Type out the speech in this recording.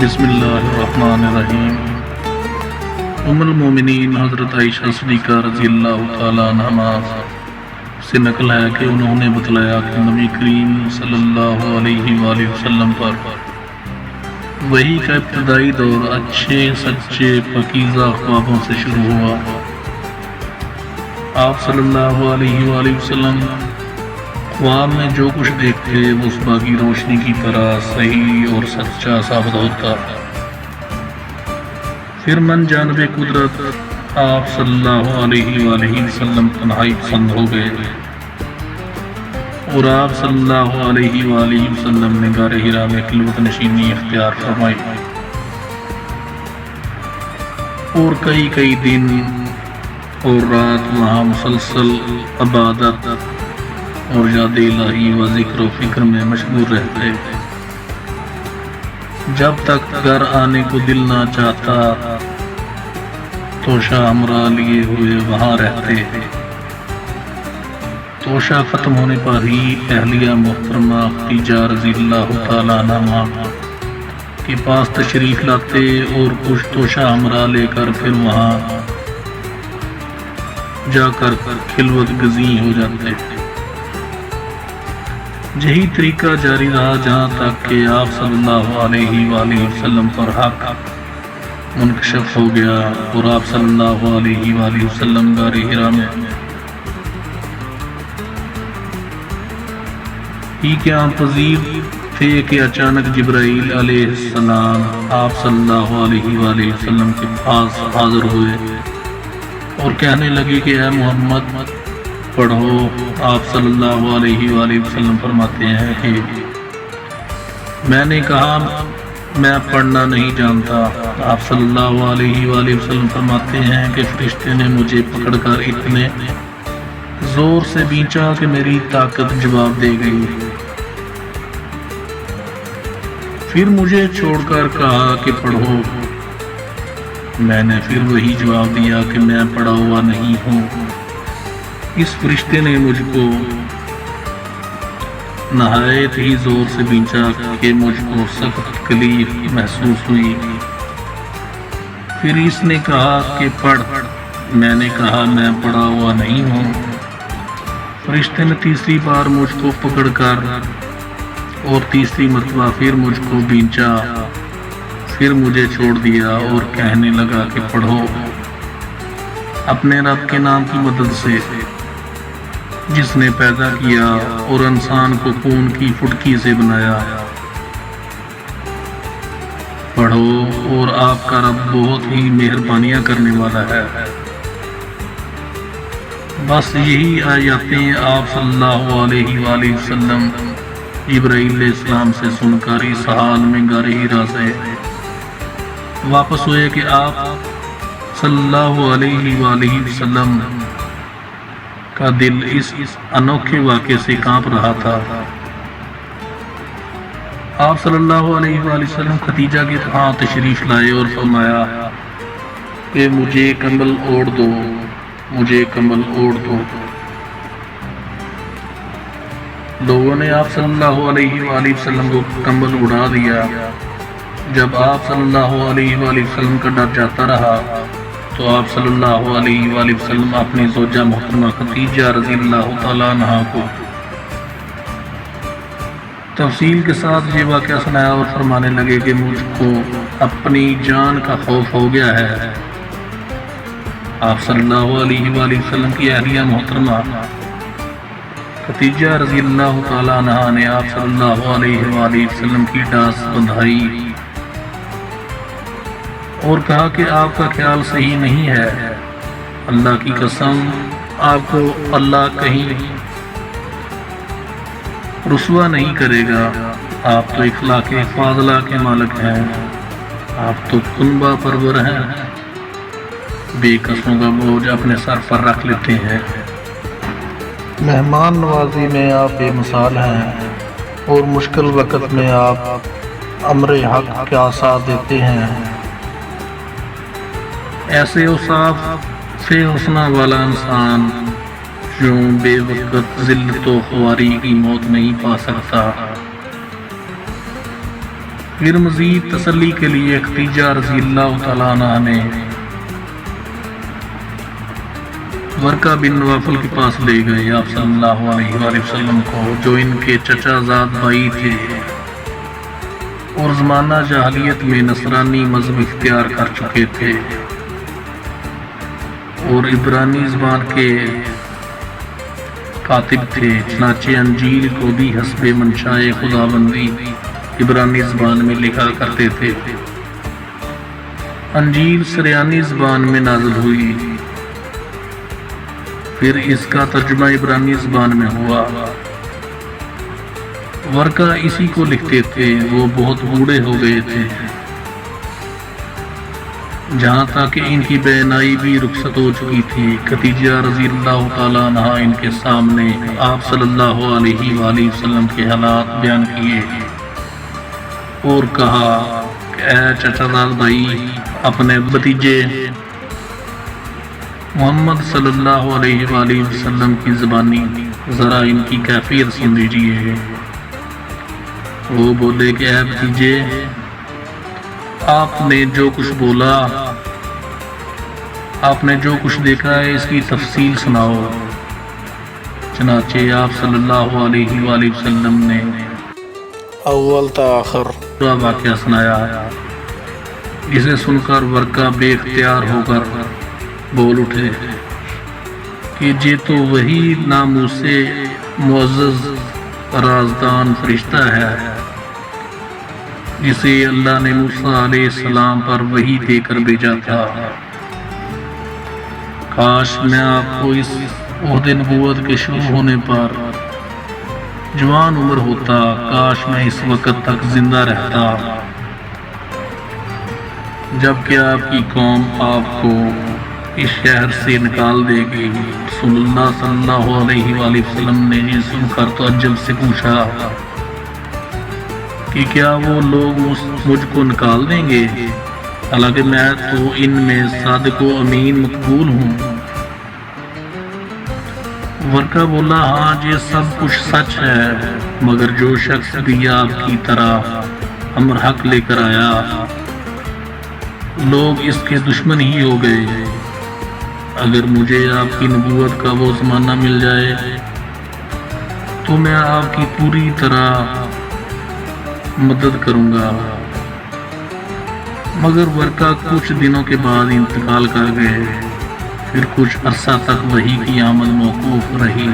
بسم اللہ الرحمن الرحیم۔ ام المومنین حضرت عائشہ صدیقہ رضی اللہ تعالیٰ عنہا سے نقل ہے کہ انہوں نے بتلایا کہ نبی کریم صلی اللہ علیہ وآلہ وسلم پر وحی کا ابتدائی دور اچھے سچے پاکیزہ خوابوں سے شروع ہوا۔ آپ صلی اللہ علیہ وآلہ وسلم خواب میں جو کچھ دیکھتے مصباح کی روشنی کی طرح صحیح اور سچا ثابت ہوتا۔ پھر من جانب قدرت آپ صلی اللہ علیہ وآلہ وسلم تنہائی پسند ہو گئے اور آپ صلی اللہ علیہ وآلہ وسلم نے غار حرا میں خلوت نشینی اختیار فرمائی اور کئی دن اور رات وہاں مسلسل عبادت اور یاد الہی و ذکر و فکر میں مشغول رہتے۔ جب تک گھر آنے کو دل نہ چاہتا توشہ ہمراہ لیے ہوئے وہاں رہتے۔ توشہ ختم ہونے پر ہی اہلیہ محترمہ خدیجہ رضی اللہ تعالیٰ عنہا کے پاس تشریف لاتے اور کچھ توشہ ہمراہ لے کر پھر وہاں جا کر خلوت گزیں ہو جاتے۔ یہی طریقہ جاری رہا جہاں تک کہ آپ صلی اللہ علیہ وآلہ وسلم پر حق منکشف ہو گیا اور آپ صلی اللہ علیہ وآلہ وسلم غار حرا میں ہی کیا پذیر تھے کہ اچانک جبرائیل علیہ السلام آپ صلی اللہ علیہ وآلہ وسلم کے پاس حاضر ہوئے اور کہنے لگے کہ اے محمد پڑھو۔ آپ صلی اللہ علیہ وآلہ وسلم فرماتے ہیں کہ میں نے کہا میں پڑھنا نہیں جانتا۔ آپ صلی اللہ علیہ وآلہ وسلم فرماتے ہیں کہ فرشتے نے مجھے پکڑ کر اتنے زور سے بینچا کہ میری طاقت جواب دے گئی۔ پھر مجھے چھوڑ کر کہا کہ پڑھو۔ میں نے پھر وہی جواب دیا کہ میں پڑھا ہوا نہیں ہوں۔ اس فرشتے نے مجھ کو نہایت ہی زور سے بینچا کہ مجھ کو سخت تکلیف محسوس ہوئی۔ پھر اس نے کہا کہ پڑھ۔ میں نے کہا میں پڑھا ہوا نہیں ہوں۔ فرشتے نے تیسری بار مجھ کو پکڑ کر اور تیسری مرتبہ پھر مجھ کو بینچا، پھر مجھے چھوڑ دیا اور کہنے لگا کہ پڑھو اپنے رب کے نام کی مدد سے جس نے پیدا کیا اور انسان کو خون کی فٹکی سے بنایا۔ پڑھو اور آپ کا رب بہت ہی مہربانیاں کرنے والا ہے۔ بس یہی آیاتیں آپ صلی اللہ علیہ وآلہ وسلم جبرائیل علیہ السلام سے سن کر اس حال میں غار حرا سے واپس ہوئے کہ آپ صلی اللہ علیہ وآلہ وسلم کا دل اس انوکھے واقعے سے کانپ رہا تھا۔ آپ صلی اللہ علیہ وآلہ وسلم خدیجہ کے ہاں تشریف لائے اور فرمایا کہ مجھے کمبل اوڑھ دو، مجھے کمبل اوڑھ دو۔ لوگوں نے آپ صلی اللہ علیہ وآلہ وسلم کو کمبل اڑا دیا۔ جب آپ صلی اللہ علیہ وآلہ وسلم کا ڈر جاتا رہا تو آپ صلی اللہ علیہ وآلہ وسلم اپنی زوجہ محترمہ خدیجہ رضی اللہ تعالیٰ عنہا کو تفصیل کے ساتھ یہ واقعہ سنایا اور فرمانے لگے کہ مجھ کو اپنی جان کا خوف ہو گیا ہے۔ آپ صلی اللہ علیہ وآلہ وسلم کی اہلیہ محترمہ خدیجہ رضی اللہ تعالیٰ عنہا نے آپ صلی اللہ علیہ وآلہ وسلم کی ڈاس بندھائی اور کہا کہ آپ کا خیال صحیح نہیں ہے، اللہ کی قسم آپ کو اللہ کہیں رسوا نہیں کرے گا۔ آپ تو اخلاق فاضلہ کے مالک ہیں، آپ تو کنبہ پرور ہیں، بے قصوں کا بوجھ اپنے سر پر رکھ لیتے ہیں، مہمان نوازی میں آپ بے مثال ہیں اور مشکل وقت میں آپ امر حق کا ساتھ دیتے ہیں۔ ایسے اوصاف سے حسنہ والا انسان جو بے وقت ذلت و خواری کی موت نہیں پا سکتا۔ پھر مزید تسلی کے لیے خدیجہ رضی اللہ تعالیٰ عنہ نے ورقہ بن نوفل کے پاس لے گئے آپ صلی اللہ علیہ وآلہ وسلم کو، جو ان کے چچا زاد بھائی تھے اور زمانہ جاہلیت میں نصرانی مذہب اختیار کر چکے تھے اور عبرانی زبان کے کاتب تھے، چنانچہ انجیل کو بھی حسب منشائے خداوندی عبرانی زبان میں لکھا کرتے تھے۔ انجیل سریانی زبان میں نازل ہوئی، پھر اس کا ترجمہ عبرانی زبان میں ہوا۔ ورقہ اسی کو لکھتے تھے، وہ بہت بوڑھے ہو گئے تھے، جہاں تک ان کی بینائی بھی رخصت ہو چکی تھی۔ خدیجہ رضی اللہ تعالیٰ عنہ ان کے سامنے آپ صلی اللہ علیہ وآلہ وسلم کے حالات بیان کیے اور کہا کہ اے چچا زاد بھائی، اپنے بھتیجے محمد صلی اللہ علیہ وآلہ وسلم کی زبانی ذرا ان کی کیفیت سن لیجیے۔ وہ بولے کہ اے بھتیجے، آپ نے جو کچھ بولا، آپ نے جو کچھ دیکھا ہے، اس کی تفصیل سناؤ۔ چنانچہ آپ صلی اللہ علیہ وآلہ وسلم نے اول تا آخر واقعہ سنایا، جسے سن کر ورقہ بے اختیار ہو کر بول اٹھے کہ یہ تو وہی ناموسے معزز رازدان فرشتہ ہے جسے اللہ نے موسیٰ علیہ السلام پر وحی دے کر بھیجا تھا۔ کاش میں آپ کو اس عہد نبوت کے شروع ہونے پر جوان عمر ہوتا، کاش میں اس وقت تک زندہ رہتا جبکہ آپ کی قوم آپ کو اس شہر سے نکال دے گی۔ رسول اللہ صلی اللہ علیہ وآلہ وسلم نے یہ سن کر تعجب سے پوچھا کہ کیا وہ لوگ مجھ کو نکال دیں گے، حالانکہ میں تو ان میں صادق و امین مقبول ہوں۔ ورقہ بولا، ہاں یہ سب کچھ سچ ہے، مگر جو شخص بھی آپ کی طرح امر حق لے کر آیا، لوگ اس کے دشمن ہی ہو گئے۔ اگر مجھے آپ کی نبوت کا وہ زمانہ مل جائے تو میں آپ کی پوری طرح مدد کروں گا۔ مگر ورقہ کچھ دنوں کے بعد انتقال کر گئے، پھر کچھ عرصہ تک وحی کی آمد موقوف رہی۔